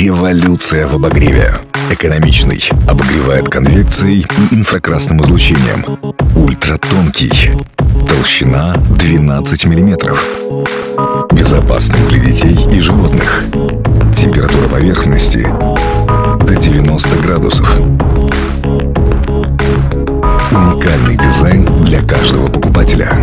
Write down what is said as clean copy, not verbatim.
Революция в обогреве. Экономичный, обогревает конвекцией и инфракрасным излучением. Ультратонкий. Толщина 12 мм. Безопасный для детей и животных. Температура поверхности до 90 градусов. Уникальный дизайн для каждого покупателя.